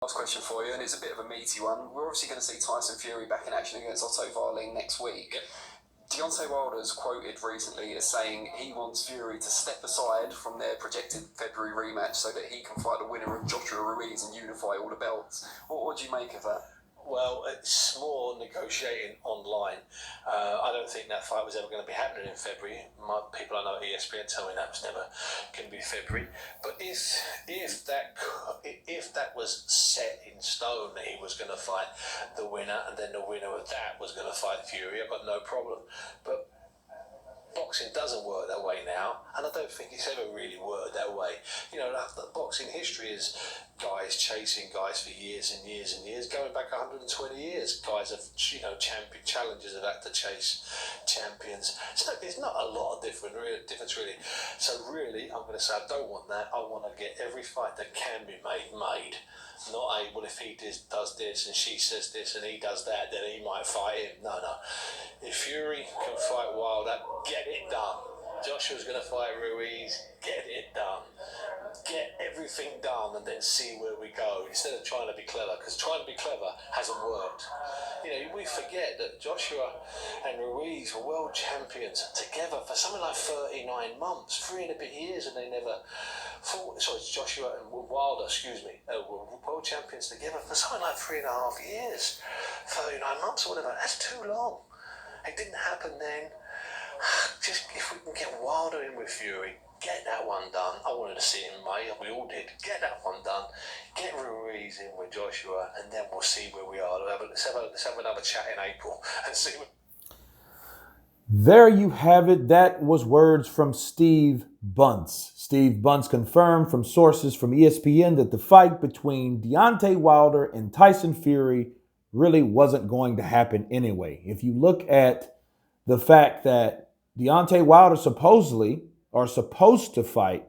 Last question for you, and it's a bit of a meaty one. We're obviously going to see Tyson Fury back in action against Otto Warling next week. Deontay Wilder's quoted recently as saying he wants Fury to step aside from their projected February rematch so that he can fight the winner of Joshua Ruiz and unify all the belts. What do you make of that? Well, it's more negotiating online. I don't think that fight was ever going to be happening in February. People I know at ESPN tell me that was never going to be February. But if that was set in stone that he was going to fight the winner, and then the winner of that was going to fight Fury, I've got no problem. But boxing doesn't work that way now, and I don't think it's ever really worked that way. You know, the boxing history is guys chasing guys for years and years and years, going back 120 years. Guys have, challengers have had to chase champions. So there's not a lot of difference really. So really, I'm going to say I don't want that. I want to get every fight that can be made. Not well, if he does this and she says this and he does that, then he might fight him. No. If Fury can fight Wilder, get it done. Joshua's going to fight Ruiz, get it done. Get everything done and then see where we go, instead of trying to be clever, because trying to be clever hasn't worked. You know, we forget that Joshua and Ruiz were world champions together for something like 39 months, 3 and a bit years, and they never fought. Sorry, Joshua and Wilder, were world champions together for something like 3.5 years, 39 months or whatever. That's too long. It didn't happen then. Just if we can get Wilder in with Fury, get that one done. I wanted to see it in May, we all did. Get that one done. Get Ruiz in with Joshua, and then we'll see where we are. Let's have another chat in April and see. There you have it. That was words from Steve Bunce. Steve Bunce confirmed from sources from ESPN that the fight between Deontay Wilder and Tyson Fury really wasn't going to happen anyway. If you look at the fact that Deontay Wilder supposedly are supposed to fight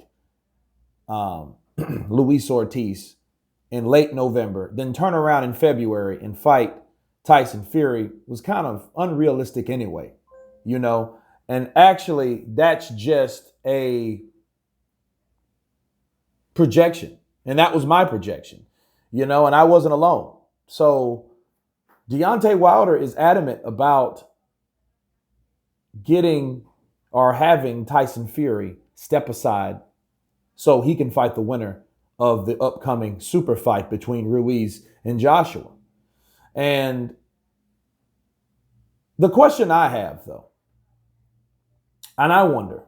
Luis Ortiz in late November, then turn around in February and fight Tyson Fury was kind of unrealistic anyway, you know. And actually, that's just a projection. And that was my projection, you know, and I wasn't alone. So Deontay Wilder is adamant about getting or having Tyson Fury step aside so he can fight the winner of the upcoming super fight between Ruiz and Joshua. And the question I have, though, and I wonder,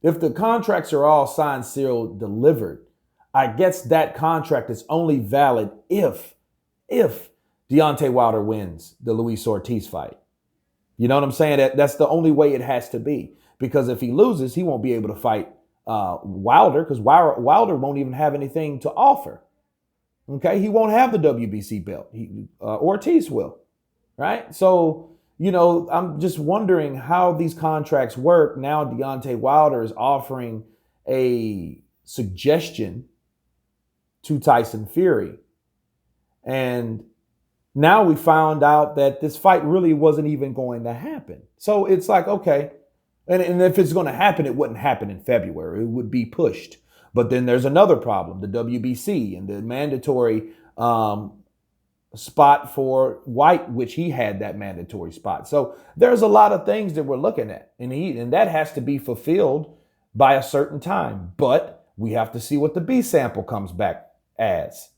if the contracts are all signed, sealed, delivered, I guess that contract is only valid if Deontay Wilder wins the Luis Ortiz fight. You know what I'm saying? That's the only way it has to be. Because if he loses, he won't be able to fight Wilder, because Wilder won't even have anything to offer. Okay? He won't have the WBC belt. Ortiz will. Right? So, you know, I'm just wondering how these contracts work. Now Deontay Wilder is offering a suggestion to Tyson Fury. And now we found out that this fight really wasn't even going to happen. So it's like, okay. And if it's going to happen, it wouldn't happen in February. It would be pushed. But then there's another problem, the WBC and the mandatory spot for White, which he had that mandatory spot. So there's a lot of things that we're looking at. And that has to be fulfilled by a certain time. But we have to see what the B sample comes back as.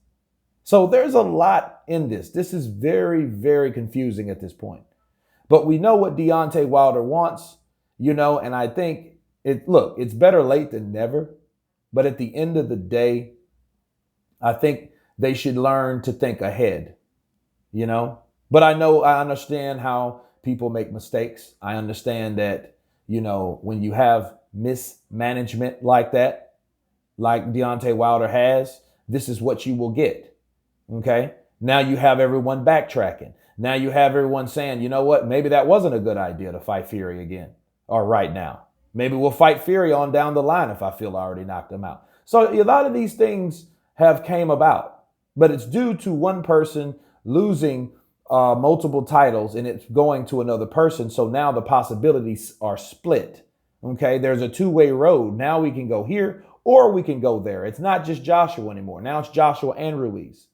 So there's a lot in this. This is very, very confusing at this point. But we know what Deontay Wilder wants. You know, and I think it's better late than never. But at the end of the day, I think they should learn to think ahead, you know. But I understand how people make mistakes. I understand that, you know, when you have mismanagement like that, like Deontay Wilder has, this is what you will get. Okay. Now you have everyone backtracking. Now you have everyone saying, you know what, maybe that wasn't a good idea to fight Fury again. Or right now. Maybe we'll fight Fury on down the line if I feel I already knocked him out. So a lot of these things have came about, but it's due to one person losing multiple titles and it's going to another person. So now the possibilities are split. Okay, there's a two-way road. Now we can go here or we can go there. It's not just Joshua anymore. Now it's Joshua and Ruiz.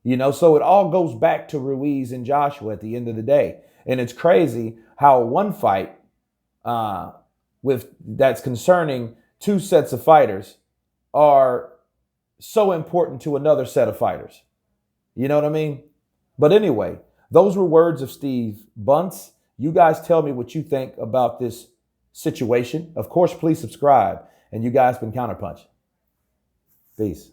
So it all goes back to Ruiz and Joshua at the end of the day. And it's crazy how one fight that's concerning two sets of fighters are so important to another set of fighters. You know what I mean? But anyway, those were words of Steve Bunce. You guys tell me what you think about this situation. Of course, please subscribe. And you guys been Counterpunch. Peace.